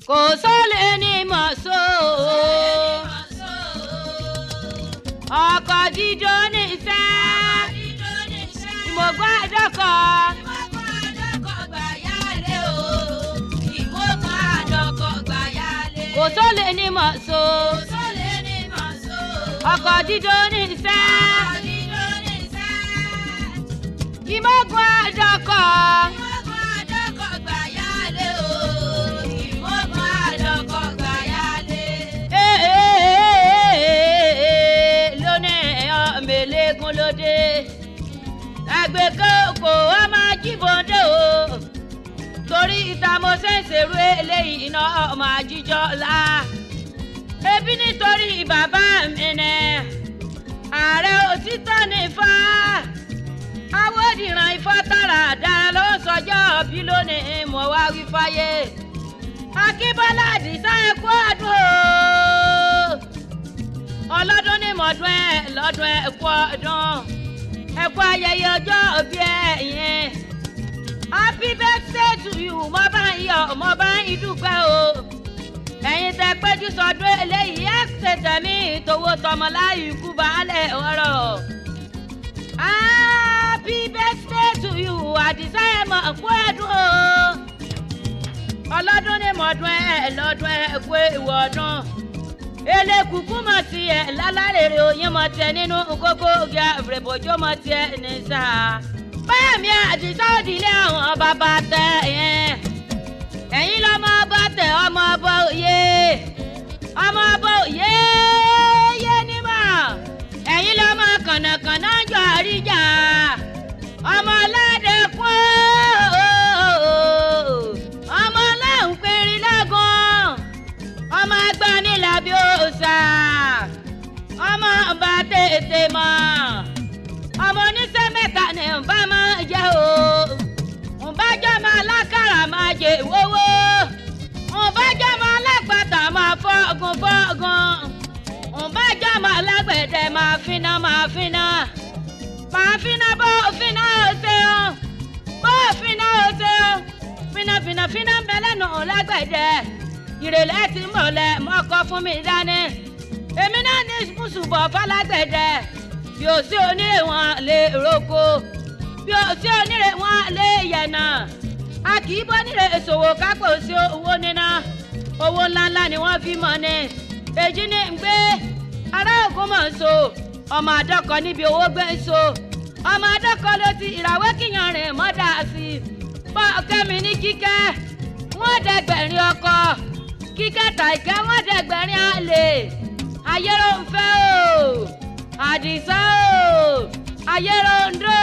kò sólè ní mọ̀só ọkọ̀ jíjó níṣẹ́ mo gbọ́dọ̀ kọ́ kò sólè ní mọ̀só ọkọ̀ jíjó níṣẹ́ ìmọ̀gbọ́n àdọ́kọ̀. Melegun lóde ẹgbẹ́ kò wá máa jíbọ̀dé o torí ìta mo ṣe ń ṣèrú eléyìí iná ọmọ àjíjọ la ebi nítorí bàbá mi nẹ ààrẹ òtítọ́ ní Ifá awódìran Ifá tààrà dára ló ń sọjọ́ bí lónìí mo wá wí fáyé Akínbọ́lá Àdìsá ẹ̀kú ọdún o ọlọ́dún ní mọ̀dún ẹ̀ lọ́dún ẹ̀kú ọdún ẹ̀kú ayẹyẹ ọjọ́ òbí ẹ̀ yẹn happy birthday to you mo bá ń yọ̀ mo bá ń dúpẹ́ o ẹ̀yin tẹ péjú sọdún eléyìí ẹ̀ ṣe tẹ̀mí ìtòwó tọmọ láyé ikú baálẹ̀ ọ̀rọ̀ happy birthday to you Àdìsá ẹ̀ mọ̀ ẹ̀kú ẹ̀dùn o ọlọ́dún ní mọ̀dún ẹ̀ lọ́dún ẹ̀kú ìwọ̀ ọdún elekuku mọ̀ tiẹ̀ lálárèrè oyin mọ̀ tiẹ̀ nínú kókó oge àbẹ̀bọ̀jọ́ mọ̀ tiẹ̀ ní sáà. Báyọ̀mí Àdìsá òdìlé àwọn bàbá tẹ yẹn. Ẹ̀yin lọ́mọ ọba tẹ ọmọ ọba òye. Ọmọ ọba òye yé nímọ̀. Ẹ̀yin lọ́mọ kànnàkànnà jọ àríjà. Ọmọ aládé kún ọmọ aláǹpẹ̀rin lágùn. Ọmọ agbani làbí òòṣà ọmọ ọba tètè mọ ọmọ oníṣẹ́ mẹ́ta ní nbá máa jẹ o nbájọ́ máa lákàrà máa jẹ ìwówó nbájọ́ máa lágbàtà máa fọ́gun nbájọ́ máa lágbẹ̀dẹ máa finá bó finá ọ̀sẹ̀ o bó finá ọ̀sẹ̀ o finá ń bẹ lẹ́nu lágbẹ̀dẹ ìrẹ̀lẹ̀ tí mọ̀lẹ́ mọ́kọ́ fún mi dání èmi náà ní mùsùlùmọ̀ fálágbẹ̀dẹ bí ó sí onírè wọn lè roko bí ó sí onírè wọn lè yẹ̀nà a kì í bọ́ nírè ìṣòwò kápò sí owó níná owó ńláńlá ni wọ́n fi mọ̀ ní èjì ní gbé ará ògùn mọ̀ ń so ọmọ àdọ́kọ níbi owó gbé ń so ọmọ àdọ́kọ ló ti ìràwé kíyan rìn mọ́dà sí bọ́ kẹ́mi ní kíkẹ́ wọ́n dẹgbẹ̀rin ọkọ kíkẹ́ta ìkẹ́ wọ́n dẹgbẹ̀rin àlè ayérò ń fẹ́ o Àdìsá o ayérò ń dó.